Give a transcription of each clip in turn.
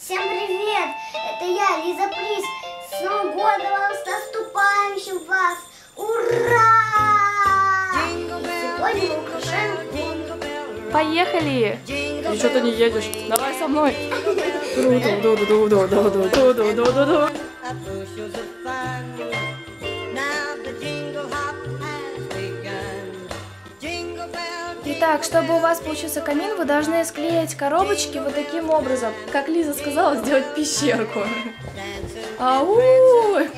Всем привет! Это я, Лиза Приз. С Новым годом вам, с наступающим вас! Ура! Сегодня мы украшаем дом. Поехали! Ты что-то не едешь? Давай со мной! Итак, чтобы у вас получился камин, вы должны склеить коробочки вот таким образом. Как Лиза сказала, сделать пещерку. Ау!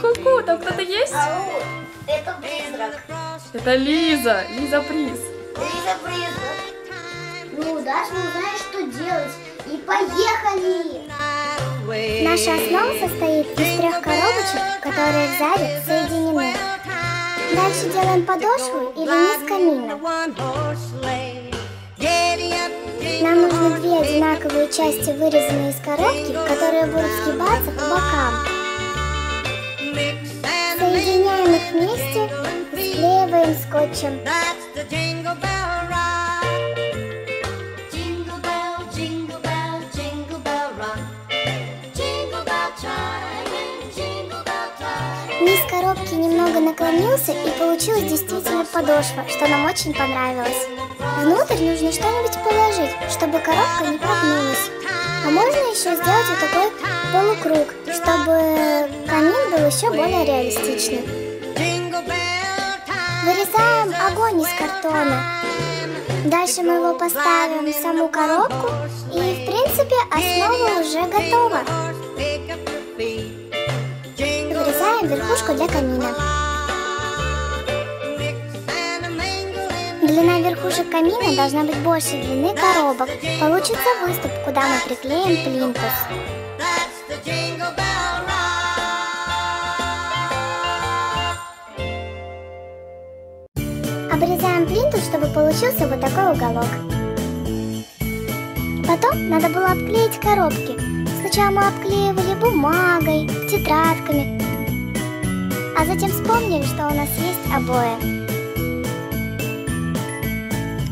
Ку-ку, там кто-то есть? Ау, это призрак. Это Лиза, Лиза Приз. Лиза Призрак. Ну, Даша, не знаешь, что делать. И поехали! Наша основа состоит из 3 коробочек, которые сзади соединены. Дальше делаем подошву или низ камина. Нам нужны 2 одинаковые части, вырезанные из коробки, которые будут сгибаться по бокам. Соединяем их вместе и склеиваем скотчем. Низ коробки немного наклонился, и получилась действительно подошва, что нам очень понравилось. Внутрь нужно что-нибудь положить, чтобы коробка не прогнулась. А можно еще сделать вот такой полукруг, чтобы камин был еще более реалистичный. Вырезаем огонь из картона. Дальше мы его поставим в саму коробку, и в принципе основа уже готова. Вырезаем верхушку для камина. Длина верхушек камина должна быть больше длины коробок. Получится выступ, куда мы приклеим плинтус. Обрезаем плинтус, чтобы получился вот такой уголок. Потом надо было обклеить коробки. Сначала мы обклеивали бумагой, тетрадками, а затем вспомнили, что у нас есть обои.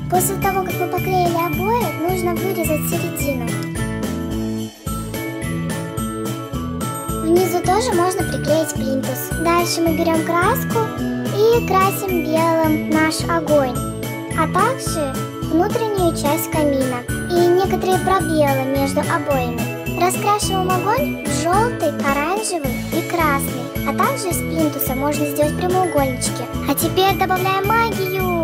После того, как мы поклеили обои, нужно вырезать середину. Внизу тоже можно приклеить плинтус. Дальше мы берем краску и красим белым наш огонь, а также внутреннюю часть камина и некоторые пробелы между обоями. Раскрашиваем огонь в желтый, оранжевый и красный, а также из плинтуса можно сделать прямоугольнички. А теперь добавляем магию.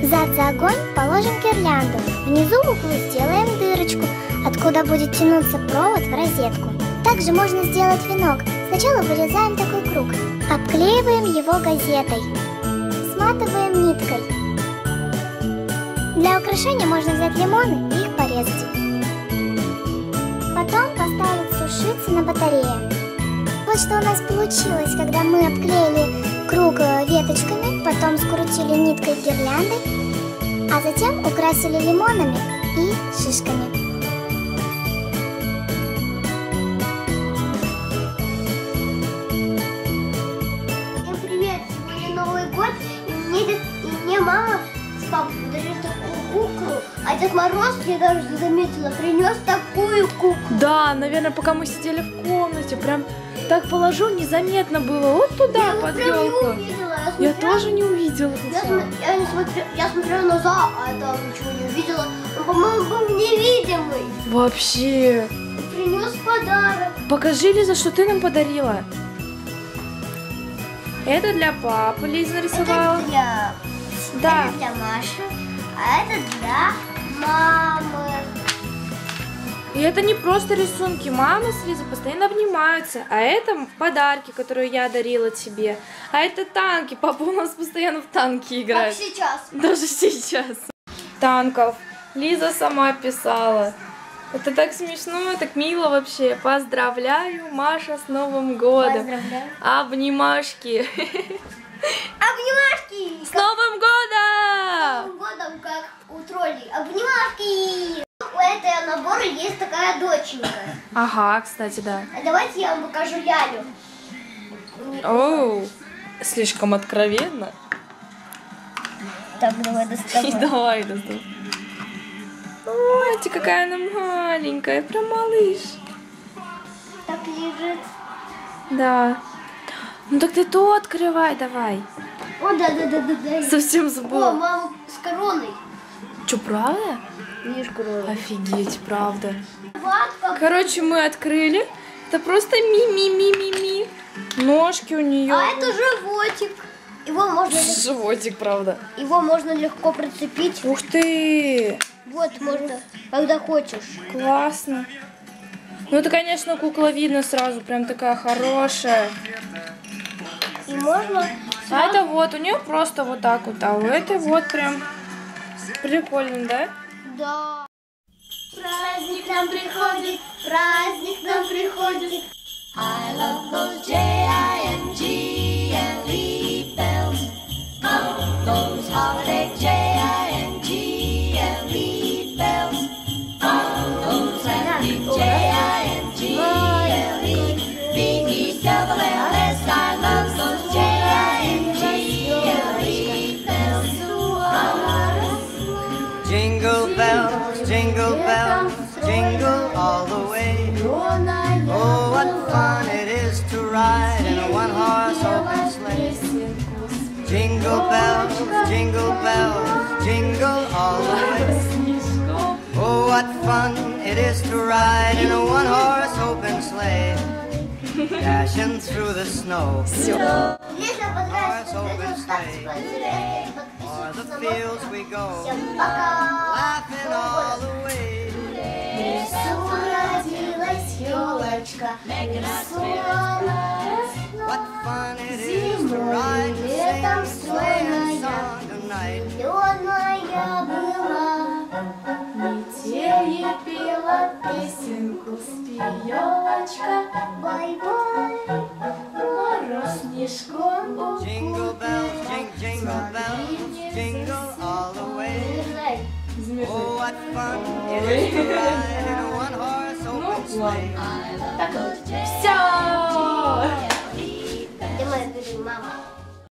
Взад за огонь положим гирлянду. Внизу в углу сделаем дырочку, откуда будет тянуться провод в розетку. Также можно сделать венок. Сначала вырезаем такой круг, обклеиваем его газетой, сматываем ниткой. Для украшения можно взять лимоны и их порезать. Потом поставить сушиться на батарее. Вот что у нас получилось, когда мы обклеили круг веточками, потом скрутили ниткой гирляндой, а затем украсили лимонами и шишками. Всем привет! Сегодня Новый год, и мне мама с папой подарили такую куклу, а Дед Мороз, я даже заметила, принес такую куклу. Да, наверное, пока мы сидели в комнате, прям так положу, незаметно было. Вот туда, под елку. Я тоже не увидела. Я смотрела назад, а там ничего не увидела. Он, по-моему, был невидимый. Вообще. Принес подарок. Покажи, Лиза, что ты нам подарила. Это для папы Лиза нарисовала. Это для Маши, а это для мамы. И это не просто рисунки. Мама с Лизой постоянно обнимаются. А это подарки, которые я дарила тебе. А это танки. Папа у нас постоянно в танки играет. Как сейчас. Даже сейчас. Танков. Лиза сама писала. Это так смешно, так мило вообще. Поздравляю, Маша, с Новым годом. Поздравляю. Обнимашки. Обнимашки. С Новым С годом! Новым годом, как у троллей. Обнимашки. У этого набора есть такая доченька. Ага, кстати, да. А давайте я вам покажу Лялю. Оу, слишком откровенно. Так, давай доставай. Давай, доставай. Ой, какая она маленькая, прям малыш. Да. Ну так ты то открывай, давай. О, да. Совсем О, забыла. мама с короной. Че, правда? Видишь корону? Офигеть, правда. Ватка. Короче, мы открыли. Это просто ми-ми-ми-ми-ми. Ножки у нее. А это животик. Животик, правда. Его можно легко прицепить. Ух ты! Вот, можно, когда хочешь. Классно. Ну это, конечно, кукла видно сразу, прям такая хорошая. И можно... А это вот, у нее просто вот так вот, а у этой вот прям прикольно, да? Да. Праздник нам приходит, праздник нам приходит. I love those J-I-N-G-L-E bells. Oh, those holiday J-I-N-G-L-E bells. Oh, those happy J-I-N-G-L-E-B-E-double-L-S. I love those J-I-N-G-L-E bells. Jingle bells, jingle all the way. Oh, what fun it is to ride in a one-horse open sleigh. Jingle bells, jingle all the way. Oh, what fun it is to ride in a one-horse open sleigh. Dashing through the snow. Horse open sleigh. O'er the fields we go, laughing all the way. What fun it is to ride and sing a sleighing song tonight. Метель пела песенку, спи, елочка, бай-бай, мороз снежком укутал. Jingle bells, jingle all the way. Oh, what fun it is to ride in a one-horse open sleigh. Так, все! Где моя мама?